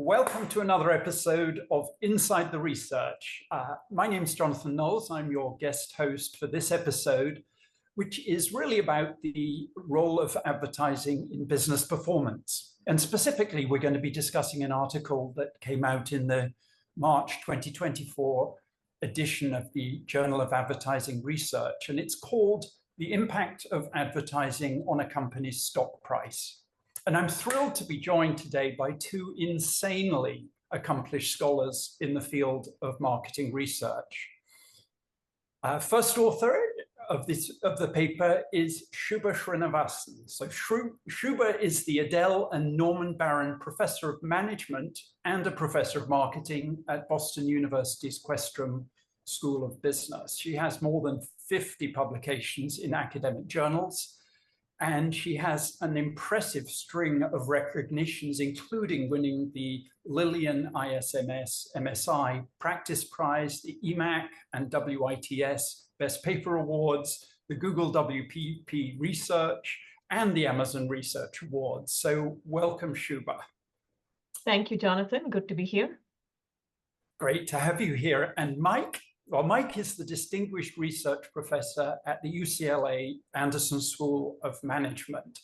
welcome to another episode of Inside the Research. My name's Jonathan Knowles. I'm your guest host for this episode, which is really about the role of advertising in business performance. And specifically, we're going to be discussing an article that came out in the March 2024 edition of the Journal of Advertising Research, and it's called The Impact of Advertising on a Company's Stock Price. And I'm thrilled to be joined today by two insanely accomplished scholars in the field of marketing research. First author of the paper is Shuba Srinivasan. So Shuba is the Adele and Norman Barron Professor of Management and a Professor of Marketing at Boston University's Questrom School of Business. She has more than 50 publications in academic journals, and she has an impressive string of recognitions, including winning the Lillian ISMS MSI Practice Prize, the EMAC and WITS Best Paper Awards, the Google WPP Research, and the Amazon Research Awards. So welcome, Shuba. Thank you, Jonathan. Good to be here. Great to have you here. And Mike? Well, Mike is the Distinguished Research Professor at the UCLA Anderson School of Management.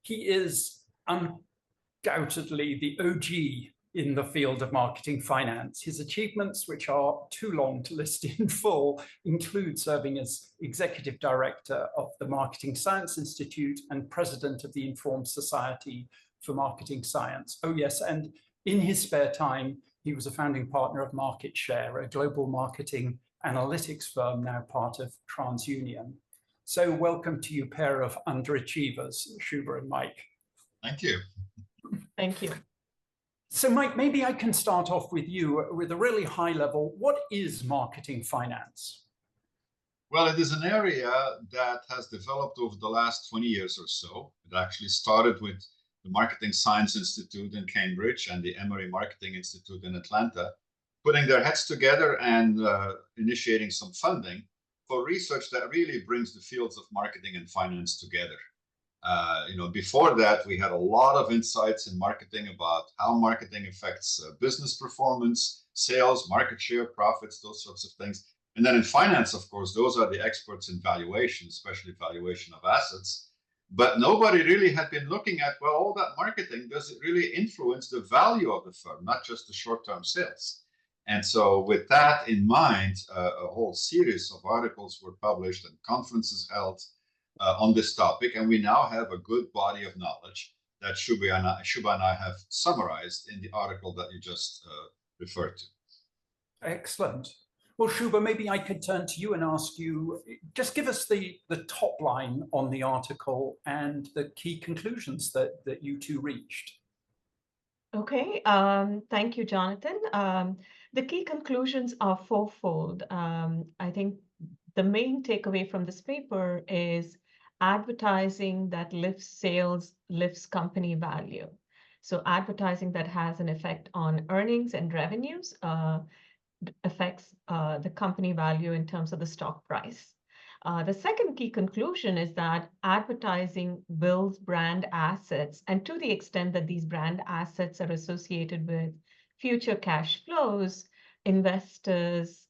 He is undoubtedly the OG in the field of marketing finance. His achievements, which are too long to list in full, include serving as Executive Director of the Marketing Science Institute and President of the Informed Society for Marketing Science. Oh yes, and in his spare time, he was a founding partner of MarketShare, a global marketing analytics firm now part of TransUnion. So welcome to you, pair of underachievers, Shuba and Mike. Thank you. Thank you. So Mike, maybe I can start off with you with a really high level. What is marketing finance? Well, it is an area that has developed over the last 20 years or so. It actually started with the Marketing Science Institute in Cambridge and the Emory Marketing Institute in Atlanta, putting their heads together and initiating some funding for research that really brings the fields of marketing and finance together. Before that, we had a lot of insights in marketing about how marketing affects business performance, sales, market share, profits, those sorts of things. And then in finance, of course, those are the experts in valuation, especially valuation of assets. But nobody really had been looking at, well, all that marketing, does it really influence the value of the firm, not just the short-term sales? And so with that in mind, a whole series of articles were published and conferences held on this topic. And we now have a good body of knowledge that Shuba and I have summarized in the article that you just referred to. Excellent. Well, Shuba, maybe I could turn to you and ask you, just give us the top line on the article and the key conclusions that you two reached. Okay, thank you, Jonathan. The key conclusions are fourfold. I think the main takeaway from this paper is advertising that lifts sales, lifts company value. So advertising that has an effect on earnings and revenues affects the company value in terms of the stock price. The second key conclusion is that advertising builds brand assets, and to the extent that these brand assets are associated with future cash flows, investors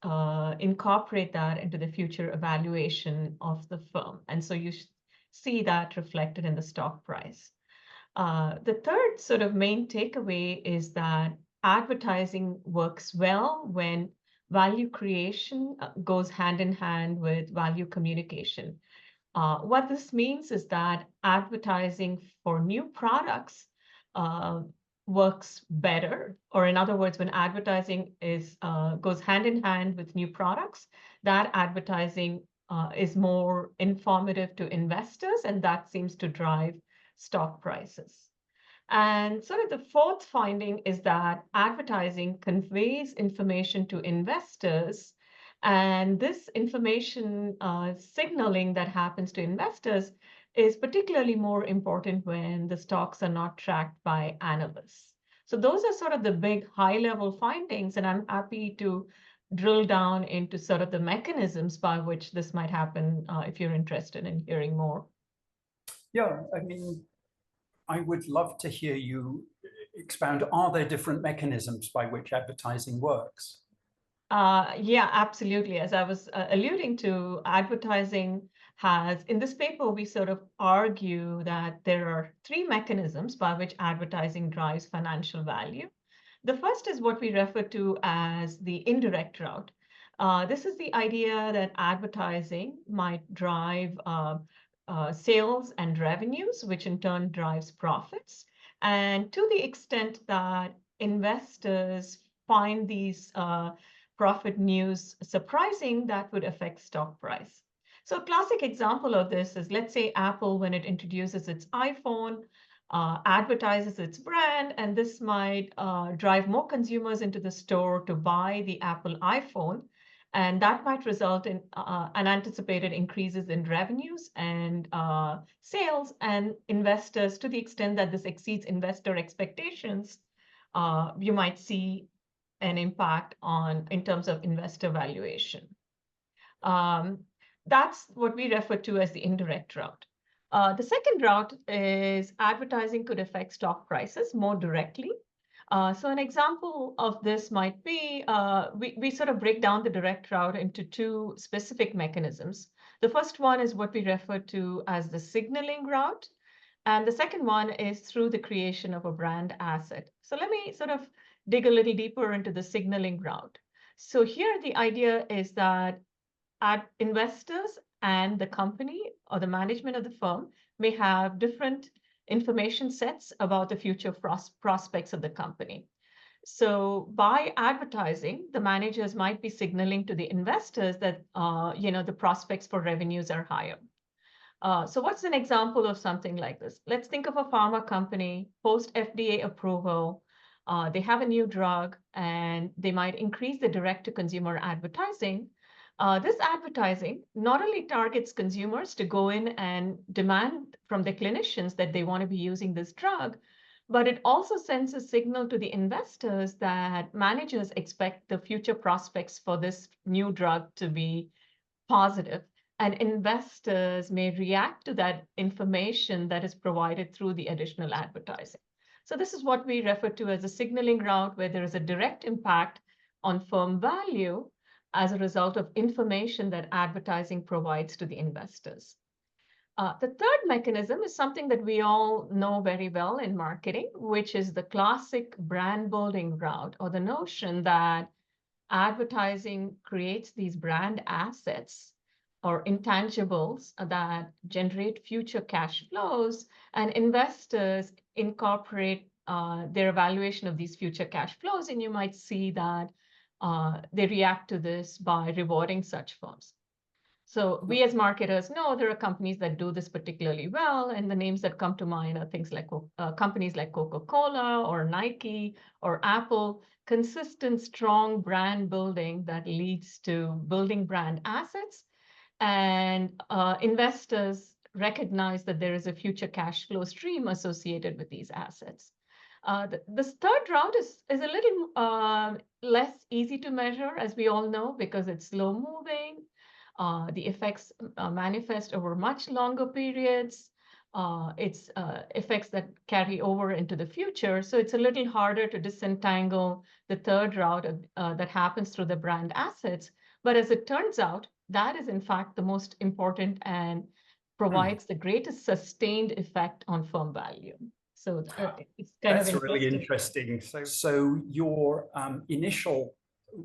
incorporate that into the future evaluation of the firm. And so you see that reflected in the stock price. The third sort of main takeaway is that advertising works well when value creation goes hand in hand with value communication. What this means is that advertising for new products works better, or in other words, when advertising goes hand in hand with new products, that advertising is more informative to investors, and that seems to drive stock prices. And sort of the fourth finding is that advertising conveys information to investors, and this information signaling that happens to investors is particularly more important when the stocks are not tracked by analysts. So those are sort of the big high-level findings, and I'm happy to drill down into sort of the mechanisms by which this might happen if you're interested in hearing more. Yeah, I mean, I would love to hear you expound, are there different mechanisms by which advertising works? Yeah, absolutely. As I was alluding to, advertising has, in this paper, we sort of argue that there are three mechanisms by which advertising drives financial value. The first is what we refer to as the indirect route. This is the idea that advertising might drive sales and revenues, which in turn drives profits. And to the extent that investors find these profit news surprising, that would affect stock price. So a classic example of this is, let's say Apple, when it introduces its iPhone, advertises its brand, and this might drive more consumers into the store to buy the Apple iPhone. And that might result in unanticipated increases in revenues and sales, and investors, to the extent that this exceeds investor expectations, you might see an impact in terms of investor valuation. That's what we refer to as the indirect route. The second route is advertising could affect stock prices more directly. So an example of this might be, we sort of break down the direct route into two specific mechanisms. The first one is what we refer to as the signaling route. And the second one is through the creation of a brand asset. So let me sort of dig a little deeper into the signaling route. So here the idea is that investors and the company or the management of the firm may have different information sets about the future prospects of the company. So by advertising, the managers might be signaling to the investors that the prospects for revenues are higher. So what's an example of something like this? Let's think of a pharma company, post FDA approval. They have a new drug, and they might increase the direct-to-consumer advertising. This advertising not only targets consumers to go in and demand from the clinicians that they want to be using this drug, but it also sends a signal to the investors that managers expect the future prospects for this new drug to be positive. And investors may react to that information that is provided through the additional advertising. So this is what we refer to as a signaling route, where there is a direct impact on firm value as a result of information that advertising provides to the investors. The third mechanism is something that we all know very well in marketing, which is the classic brand building route, or the notion that advertising creates these brand assets or intangibles that generate future cash flows, and investors incorporate their evaluation of these future cash flows. And you might see that they react to this by rewarding such firms. So we as marketers know there are companies that do this particularly well, and the names that come to mind are things like companies like Coca-Cola or Nike or Apple. Consistent, strong brand building that leads to building brand assets, and investors recognize that there is a future cash flow stream associated with these assets. This third route is a little less easy to measure, as we all know, because it's slow moving. The effects manifest over much longer periods. It's effects that carry over into the future. So it's a little harder to disentangle the third route that happens through the brand assets. But as it turns out, that is in fact the most important and provides the greatest sustained effect on firm value. So it's kind That's of really interesting. So your initial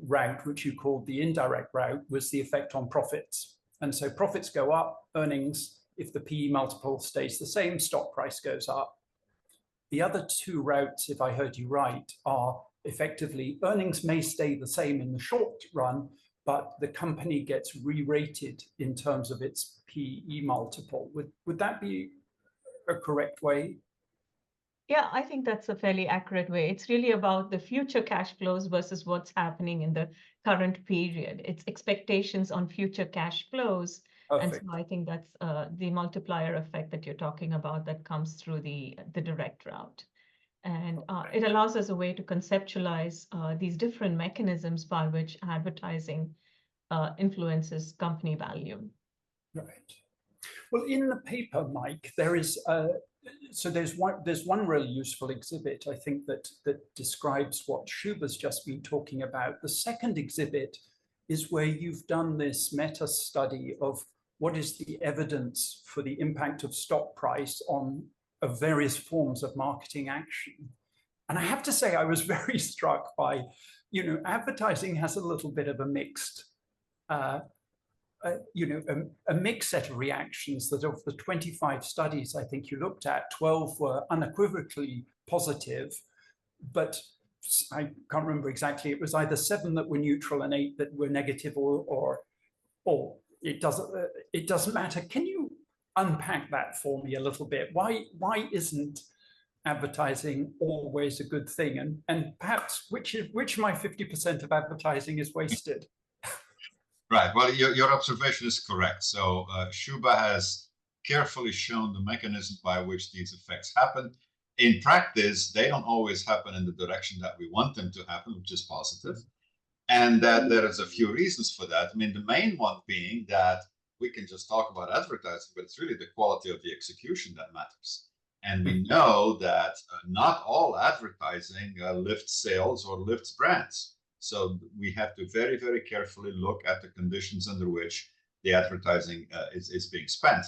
route, which you called the indirect route, was the effect on profits. And so profits go up, earnings, if the PE multiple stays the same, stock price goes up. The other two routes, if I heard you right, are effectively earnings may stay the same in the short run, but the company gets re-rated in terms of its PE multiple. Would that be a correct way? Yeah, I think that's a fairly accurate way. It's really about the future cash flows versus what's happening in the current period. It's expectations on future cash flows. Perfect. And so I think that's the multiplier effect that you're talking about that comes through the direct route. And it allows us a way to conceptualize these different mechanisms by which advertising influences company value. Right. Well, in the paper, Mike, there is So there's one really useful exhibit, I think, that describes what Shuba's just been talking about. The second exhibit is where you've done this meta study of what is the evidence for the impact of stock price on various forms of marketing action. And I have to say, I was very struck by, advertising has a little bit of a mixed, a mixed set of reactions. That of the 25 studies I think you looked at, 12 were unequivocally positive, but I can't remember exactly. It was either 7 that were neutral and 8 that were negative, or it doesn't matter. Can you unpack that for me a little bit? Why isn't advertising always a good thing? And perhaps which of my 50% of advertising is wasted? Right. Well, your observation is correct. So Shuba has carefully shown the mechanism by which these effects happen. In practice, they don't always happen in the direction that we want them to happen, which is positive. And that there is a few reasons for that. I mean, the main one being that we can just talk about advertising, but it's really the quality of the execution that matters. And we know that not all advertising lifts sales or lifts brands. So we have to very, very carefully look at the conditions under which the advertising is being spent.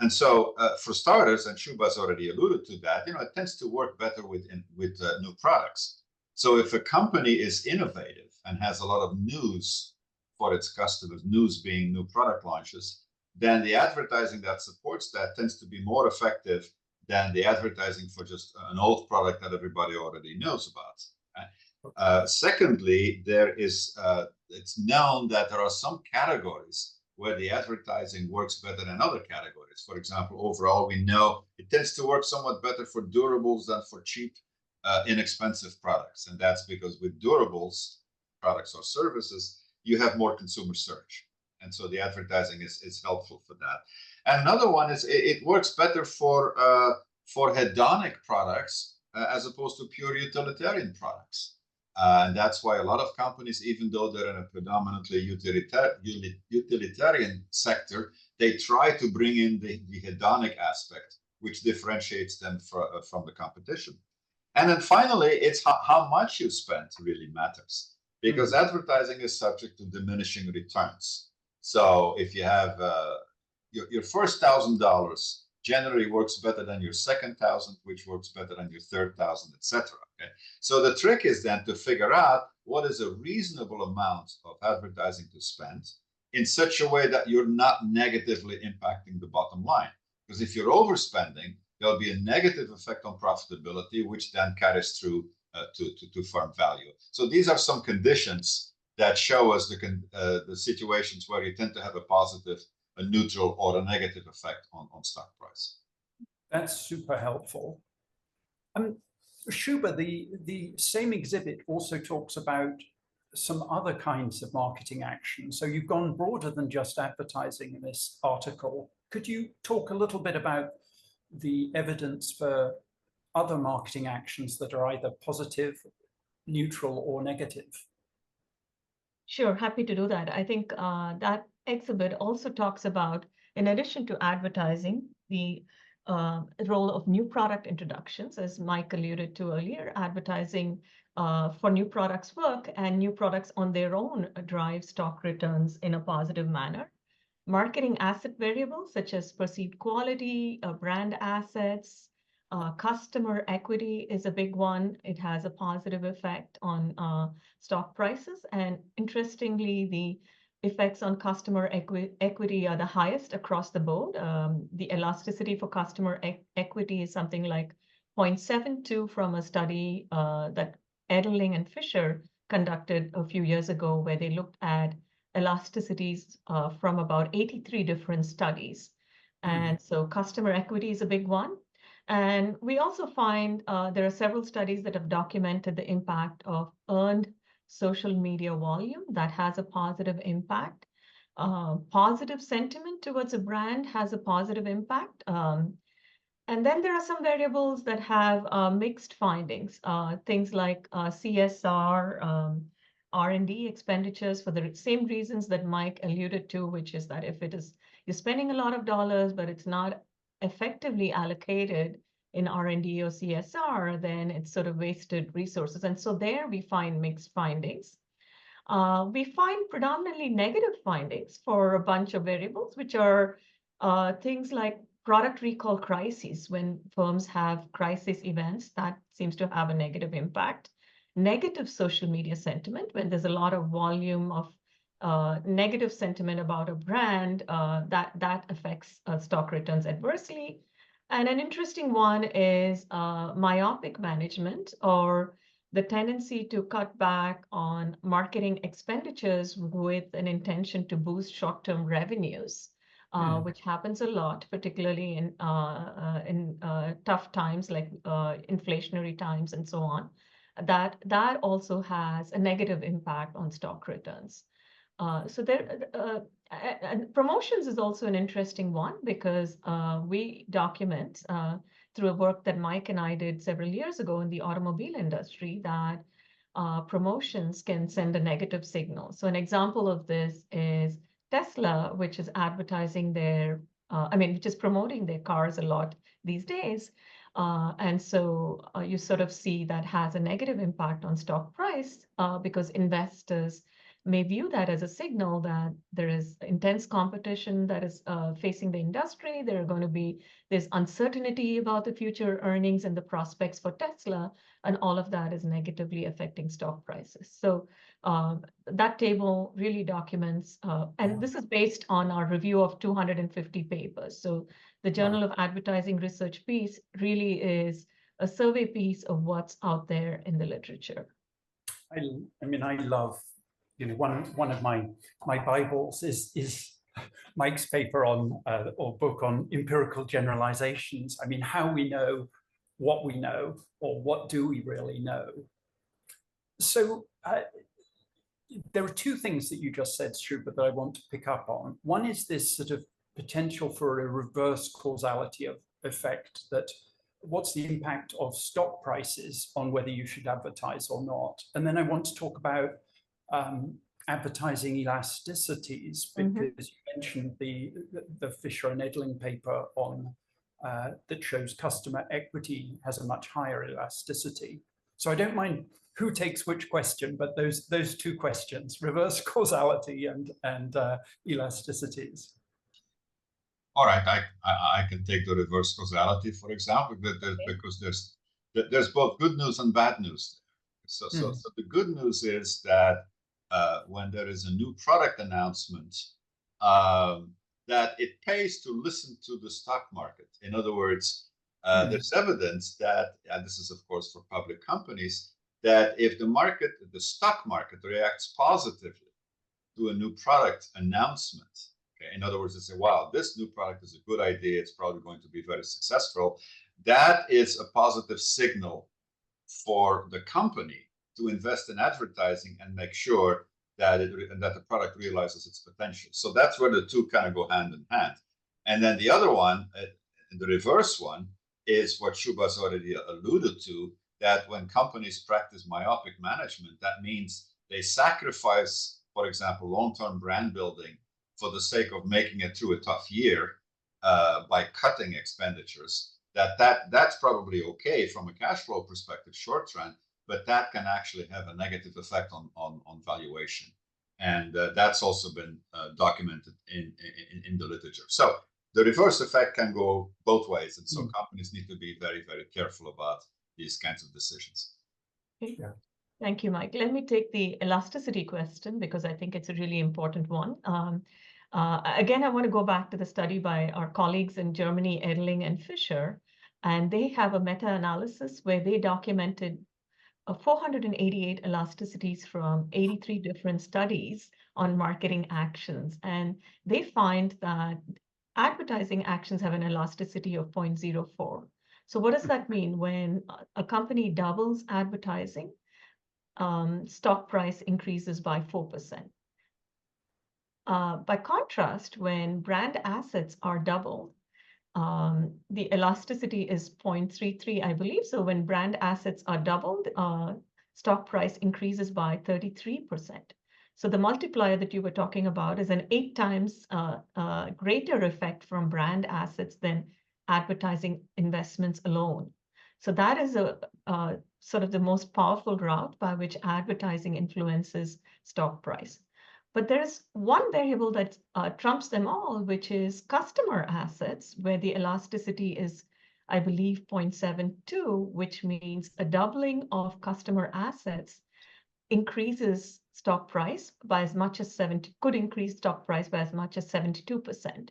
And so for starters, and Shuba's already alluded to that, it tends to work better with new products. So if a company is innovative and has a lot of news for its customers, news being new product launches, then the advertising that supports that tends to be more effective than the advertising for just an old product that everybody already knows about. Secondly, it's known that there are some categories where the advertising works better than other categories. For example, overall, we know it tends to work somewhat better for durables than for cheap, inexpensive products. And that's because with durables, products or services, you have more consumer search. And so the advertising is helpful for that. And another one is it works better for hedonic products as opposed to pure utilitarian products. And that's why a lot of companies, even though they're in a predominantly utilitarian sector, they try to bring in the hedonic aspect, which differentiates them from the competition. And then finally, it's how much you spend really matters, because advertising is subject to diminishing returns. So if you have your first $1,000 generally works better than your second 1,000, which works better than your third 1,000, etc. Okay, so the trick is then to figure out what is a reasonable amount of advertising to spend in such a way that you're not negatively impacting the bottom line. Because if you're overspending, there'll be a negative effect on profitability, which then carries through to firm value. So these are some conditions that show us the situations where you tend to have a positive, a neutral, or a negative effect on stock price. That's super helpful. Shuba, the same exhibit also talks about some other kinds of marketing action. So you've gone broader than just advertising in this article. Could you talk a little bit about the evidence for other marketing actions that are either positive, neutral, or negative? Sure, happy to do that. I think that exhibit also talks about, in addition to advertising, the role of new product introductions, as Mike alluded to earlier. Advertising for new products work, and new products on their own drive stock returns in a positive manner. Marketing asset variables such as perceived quality, brand assets, customer equity is a big one. It has a positive effect on stock prices. And interestingly, the effects on customer equity are the highest across the board. The elasticity for customer equity is something like 0.72 from a study that Edelling and Fisher conducted a few years ago, where they looked at elasticities from about 83 different studies. And so customer equity is a big one. And we also find there are several studies that have documented the impact of earned social media volume that has a positive impact. Positive sentiment towards a brand has a positive impact. And then there are some variables that have mixed findings, things like CSR, R&D expenditures for the same reasons that Mike alluded to, which is that if you're spending a lot of dollars, but it's not effectively allocated in R&D or CSR, then it's sort of wasted resources. And so there we find mixed findings. We find predominantly negative findings for a bunch of variables, which are things like product recall crises. When firms have crisis events, that seems to have a negative impact. Negative social media sentiment, when there's a lot of volume of negative sentiment about a brand, that affects stock returns adversely. And an interesting one is myopic management, or the tendency to cut back on marketing expenditures with an intention to boost short-term revenues, which happens a lot, particularly in tough times like inflationary times and so on. That also has a negative impact on stock returns. So and promotions is also an interesting one, because we document through a work that Mike and I did several years ago in the automobile industry that promotions can send a negative signal. So an example of this is Tesla, which is advertising their, which is promoting their cars a lot these days. And so you sort of see that has a negative impact on stock price because investors may view that as a signal that there is intense competition that is facing the industry. There's uncertainty about the future earnings and the prospects for Tesla, and all of that is negatively affecting stock prices. So that table really documents, and this is based on our review of 250 papers. So the Journal of Advertising Research piece really is a survey piece of what's out there in the literature. I love, one of my Bibles is Mike's paper on or book on empirical generalizations. I mean, how we know what we know, or what do we really know? So there are two things that you just said, Shuba, that I want to pick up on. One is this sort of potential for a reverse causality of effect, that what's the impact of stock prices on whether you should advertise or not? And then I want to talk about advertising elasticities, because you mentioned the Fisher and Edling paper on that shows customer equity has a much higher elasticity. So I don't mind who takes which question, but those two questions, reverse causality and elasticities. All right, I can take the reverse causality, for example, because there's both good news and bad news. So the good news is that when there is a new product announcement, that it pays to listen to the stock market. In other words, there's evidence that, and this is of course for public companies, that if the stock market reacts positively to a new product announcement, okay, in other words, they say, wow, this new product is a good idea, it's probably going to be very successful, that is a positive signal for the company to invest in advertising and make sure that the product realizes its potential. So that's where the two kind of go hand in hand. And then the other one, the reverse one, is what Shuba's already alluded to, that when companies practice myopic management, that means they sacrifice, for example, long-term brand building for the sake of making it through a tough year by cutting expenditures. That's probably okay from a cash flow perspective, short run, but that can actually have a negative effect on valuation. And that's also been documented in the literature. So the reverse effect can go both ways. And so companies need to be very, very careful about these kinds of decisions. Okay. Yeah. Thank you, Mike. Let me take the elasticity question, because I think it's a really important one. Again, I want to go back to the study by our colleagues in Germany, Edling and Fisher, and they have a meta-analysis where they documented 488 elasticities from 83 different studies on marketing actions. And they find that advertising actions have an elasticity of 0.04. So what does that mean? When a company doubles advertising, stock price increases by 4%. By contrast, when brand assets are doubled, the elasticity is 0.33, I believe. So when brand assets are doubled, stock price increases by 33%. So the multiplier that you were talking about is an 8 times greater effect from brand assets than advertising investments alone. So that is a sort of the most powerful route by which advertising influences stock price. But there's one variable that trumps them all, which is customer assets, where the elasticity is, I believe, 0.72, which means a doubling of customer assets increases stock price by as much as 70, could increase stock price by as much as 72%.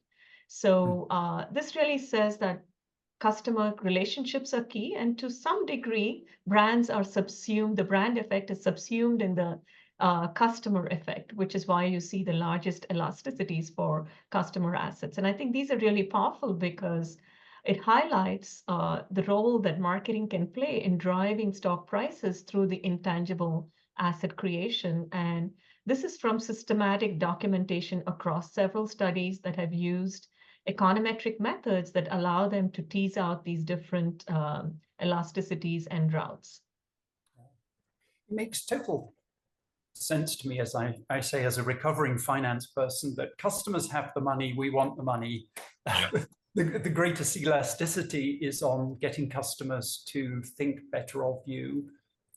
So this really says that customer relationships are key, and to some degree, brands are subsumed, the brand effect is subsumed in the customer effect, which is why you see the largest elasticities for customer assets. And I think these are really powerful because it highlights the role that marketing can play in driving stock prices through the intangible asset creation. And this is from systematic documentation across several studies that have used econometric methods that allow them to tease out these different elasticities and routes. It makes total sense to me, as I say, as a recovering finance person, that customers have the money, we want the money. Yeah. The greatest elasticity is on getting customers to think better of you,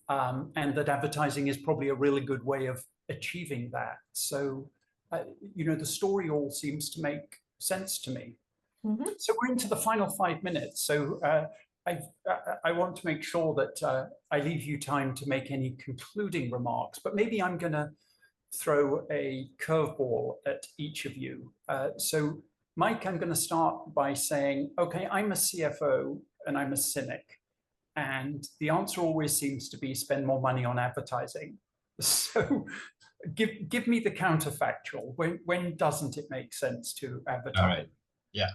and that advertising is probably a really good way of achieving that. So, the story all seems to make sense to me. Mm-hmm. So we're into the final 5 minutes. So I want to make sure that I leave you time to make any concluding remarks, but maybe I'm going to throw a curveball at each of you. So Mike, I'm going to start by saying, okay, I'm a CFO and I'm a cynic. And the answer always seems to be spend more money on advertising. So give me the counterfactual. When doesn't it make sense to advertise? All right. Yeah.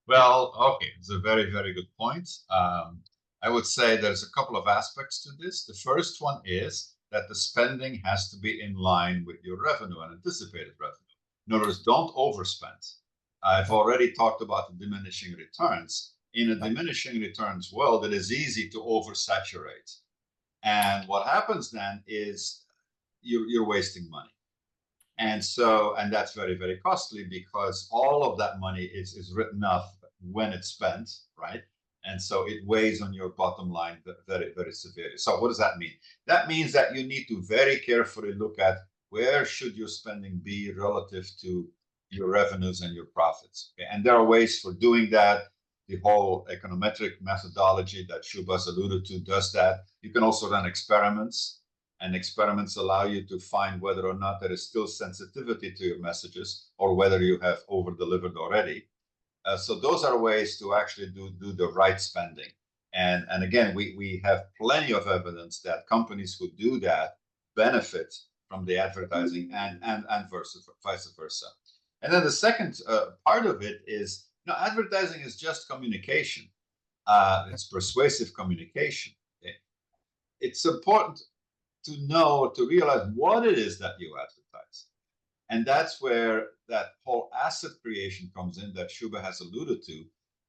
Well, okay. It's a very, very good point. I would say there's a couple of aspects to this. The first one is that the spending has to be in line with your revenue and anticipated revenue. In other words, don't overspend. I've already talked about the diminishing returns. In a diminishing returns world, it is easy to oversaturate. And what happens then is you're wasting money. And that's very, very costly because all of that money is written off when it's spent, right? And so it weighs on your bottom line very, very severely. So what does that mean? That means that you need to very carefully look at where should your spending be relative to your revenues and your profits. Okay? And there are ways for doing that. The whole econometric methodology that Shuba's alluded to does that. You can also run experiments, and experiments allow you to find whether or not there is still sensitivity to your messages or whether you have over-delivered already. So those are ways to actually do the right spending. And again, we have plenty of evidence that companies who do that benefit from the advertising and vice versa. And then the second part of it is, advertising is just communication. It's persuasive communication. Okay? It's important to realize what it is that you advertise. And that's where that whole asset creation comes in that Shuba has alluded to.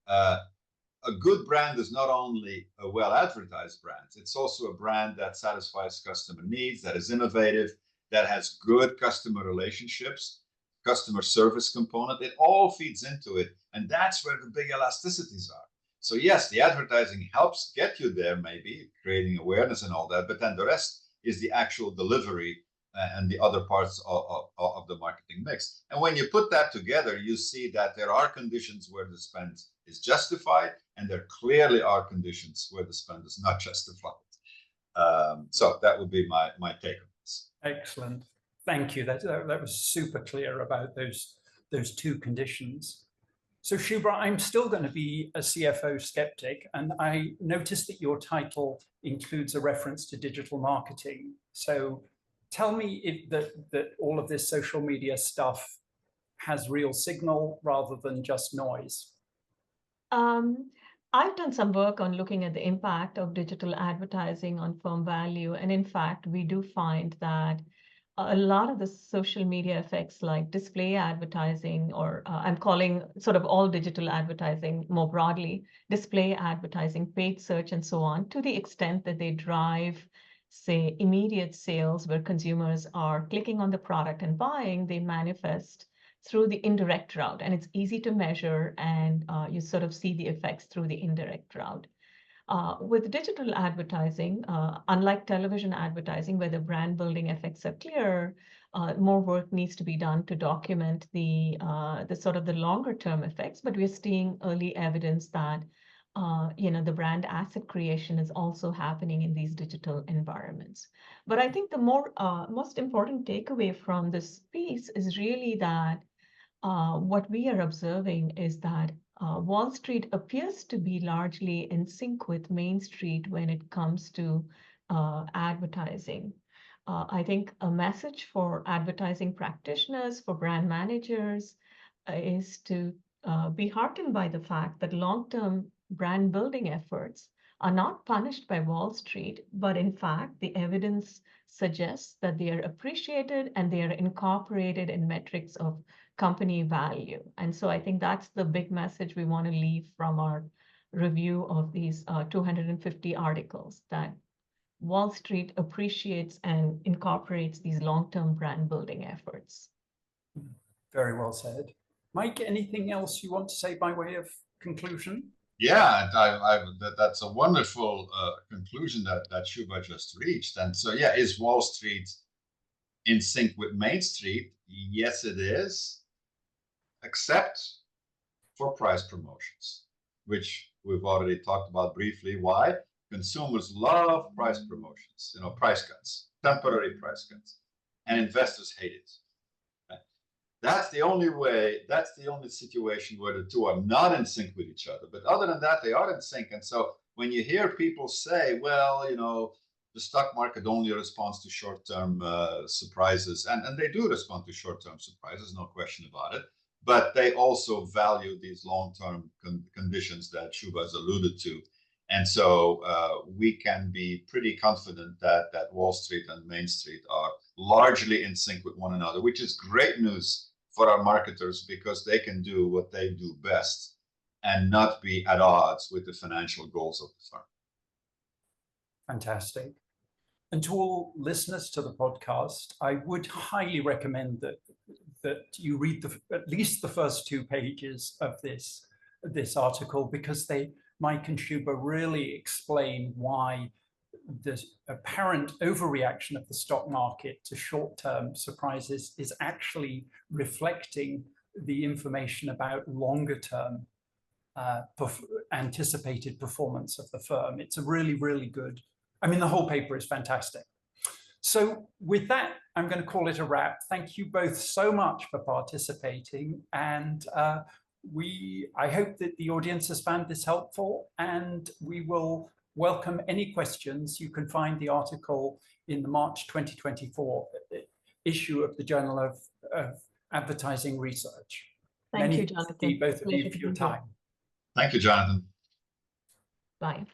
A good brand is not only a well-advertised brand, it's also a brand that satisfies customer needs, that is innovative, that has good customer relationships, customer service component. It all feeds into it. And that's where the big elasticities are. So yes, the advertising helps get you there, maybe creating awareness and all that, but then the rest is the actual delivery and the other parts of the marketing mix. And when you put that together, you see that there are conditions where the spend is justified, and there clearly are conditions where the spend is not justified. So that would be my take on this. Excellent. Thank you. That was super clear about those two conditions. So Shuba, I'm still going to be a CFO skeptic, and I noticed that your title includes a reference to digital marketing. So tell me if that all of this social media stuff has real signal rather than just noise. I've done some work on looking at the impact of digital advertising on firm value. And in fact, we do find that a lot of the social media effects like display advertising, or I'm calling sort of all digital advertising more broadly, display advertising, paid search, and so on, to the extent that they drive, say, immediate sales where consumers are clicking on the product and buying, they manifest through the indirect route, and it's easy to measure, and you sort of see the effects through the indirect route. With digital advertising, unlike television advertising, where the brand building effects are clear, more work needs to be done to document the sort of the longer term effects. But we're seeing early evidence that the brand asset creation is also happening in these digital environments. But I think the most important takeaway from this piece is really that what we are observing is that Wall Street appears to be largely in sync with Main Street when it comes to advertising. I think a message for advertising practitioners, for brand managers, is to be heartened by the fact that long-term brand building efforts are not punished by Wall Street, but in fact, the evidence suggests that they are appreciated and they are incorporated in metrics of company value. And so I think that's the big message we want to leave from our review of these 250 articles, that Wall Street appreciates and incorporates these long-term brand building efforts. Very well said. Mike, anything else you want to say by way of conclusion? Yeah, that's a wonderful conclusion that Shuba just reached. And so, yeah, is Wall Street in sync with Main Street? Yes, it is, except for price promotions, which we've already talked about briefly. Why? Consumers love price promotions, price cuts, temporary price cuts, and investors hate it. That's the only way, that's the only situation where the two are not in sync with each other. But other than that, they are in sync. And so when you hear people say, well, the stock market only responds to short-term surprises, and they do respond to short-term surprises, no question about it. But they also value these long-term conditions that Shuba has alluded to. And so we can be pretty confident that Wall Street and Main Street are largely in sync with one another, which is great news for our marketers, because they can do what they do best and not be at odds with the financial goals of the firm. Fantastic. And to all listeners to the podcast, I would highly recommend that you read at least the first 2 pages of this article, because Mike and Shuba really explain why the apparent overreaction of the stock market to short-term surprises is actually reflecting the information about longer-term anticipated performance of the firm. It's a really, really good, the whole paper is fantastic. So with that, I'm going to call it a wrap. Thank you both so much for participating, and I hope that the audience has found this helpful, and we will welcome any questions. You can find the article in the March 2024 issue of the Journal of Advertising Research. Thank you, Jonathan. Both of you for your time. Thank you, Jonathan. Bye.